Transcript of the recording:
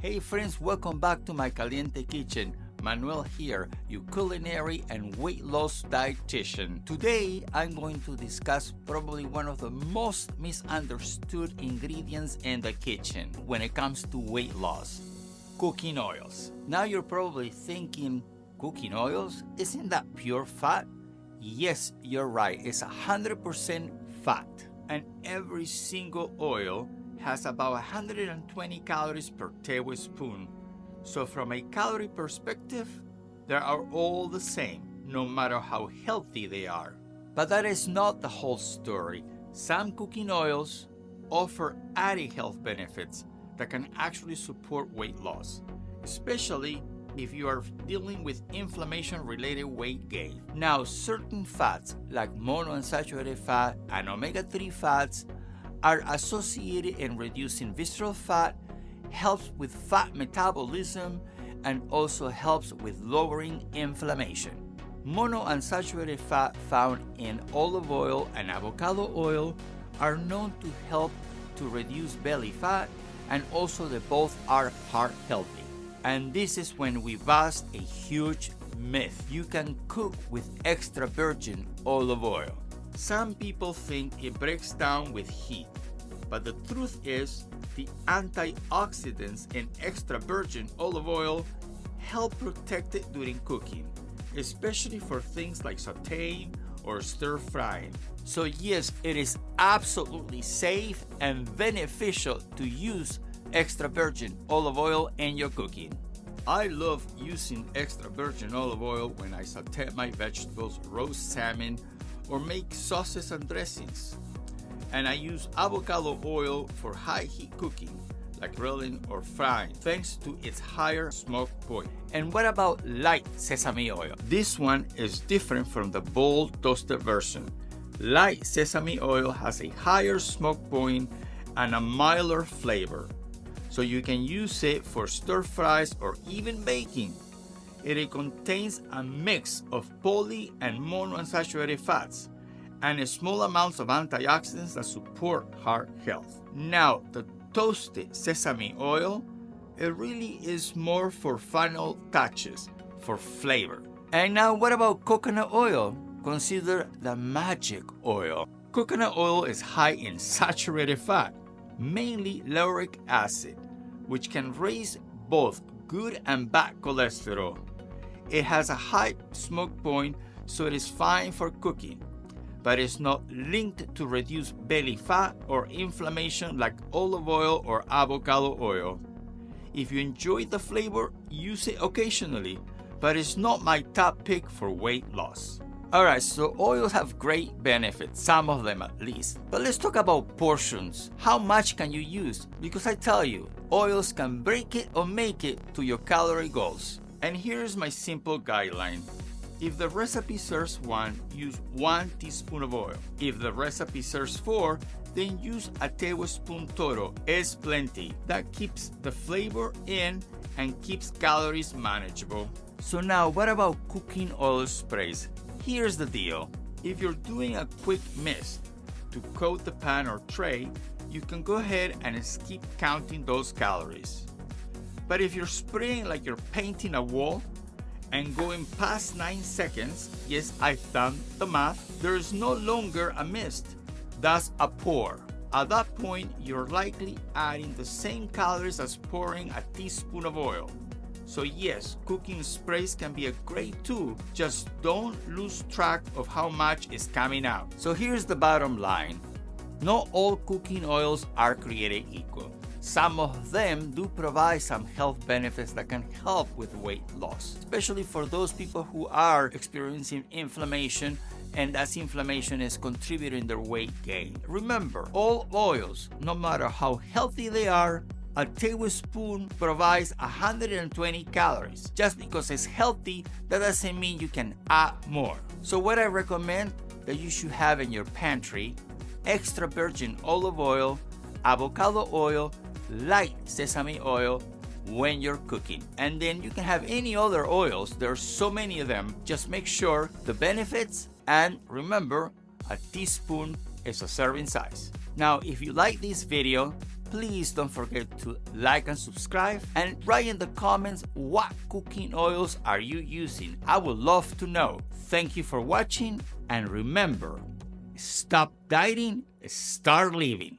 Hey friends, welcome back to my Caliente kitchen. Manuel here, your culinary and weight loss dietitian. Today, I'm going to discuss probably one of the most misunderstood ingredients in the kitchen when it comes to weight loss: cooking oils. Now you're probably thinking, cooking oils? Isn't that pure fat? Yes, you're right. It's 100% fat. And every single oil has about 120 calories per tablespoon. So from a calorie perspective, they are all the same, no matter how healthy they are. But that is not the whole story. Some cooking oils offer added health benefits that can actually support weight loss, especially if you are dealing with inflammation-related weight gain. Now, certain fats like monounsaturated fat and omega-3 fats are associated in reducing visceral fat, helps with fat metabolism, and also helps with lowering inflammation. Monounsaturated fat found in olive oil and avocado oil are known to help to reduce belly fat, and also they both are heart healthy. And this is when we bust a huge myth. You can cook with extra virgin olive oil. Some people think it breaks down with heat, but the truth is the antioxidants in extra virgin olive oil help protect it during cooking, especially for things like sauteing or stir frying. So yes, it is absolutely safe and beneficial to use extra virgin olive oil in your cooking. I love using extra virgin olive oil when I saute my vegetables, roast salmon, or make sauces and dressings. And I use avocado oil for high heat cooking, like grilling or frying, thanks to its higher smoke point. And what about light sesame oil? This one is different from the bold toasted version. Light sesame oil has a higher smoke point and a milder flavor, so you can use it for stir fries or even baking. It contains a mix of poly and monounsaturated fats and small amounts of antioxidants that support heart health. Now, the toasted sesame oil, it really is more for final touches, for flavor. And now, what about coconut oil? Consider the magic oil. Coconut oil is high in saturated fat, mainly lauric acid, which can raise both good and bad cholesterol. It has a high smoke point, so it is fine for cooking, but it's not linked to reduce belly fat or inflammation like olive oil or avocado oil. If you enjoy the flavor, use it occasionally, but it's not my top pick for weight loss. Alright, so oils have great benefits, some of them at least. But let's talk about portions. How much can you use? Because I tell you, oils can break it or make it to your calorie goals. And here's my simple guideline. If the recipe serves 1, use 1 teaspoon of oil. If the recipe serves 4, then use a tablespoon total. Es plenty. That keeps the flavor in and keeps calories manageable. So now, what about cooking oil sprays? Here's the deal. If you're doing a quick mist to coat the pan or tray, you can go ahead and skip counting those calories. But if you're spraying like you're painting a wall and going past 9 seconds, yes, I've done the math, there is no longer a mist. That's a pour. At that point, you're likely adding the same calories as pouring a teaspoon of oil. So yes, cooking sprays can be a great tool, just don't lose track of how much is coming out. So here's the bottom line. Not all cooking oils are created equal. Some of them do provide some health benefits that can help with weight loss, especially for those people who are experiencing inflammation and that inflammation is contributing their weight gain. Remember, all oils, no matter how healthy they are, a tablespoon provides 120 calories. Just because it's healthy, that doesn't mean you can add more. So what I recommend that you should have in your pantry: extra virgin olive oil, avocado oil, light sesame oil when you're cooking. And then you can have any other oils. There are so many of them. Just make sure the benefits, and remember, a teaspoon is a serving size. Now, if you like this video, please don't forget to like and subscribe, and write in the comments what cooking oils are you using. I would love to know. Thank you for watching, and remember, stop dieting, start living.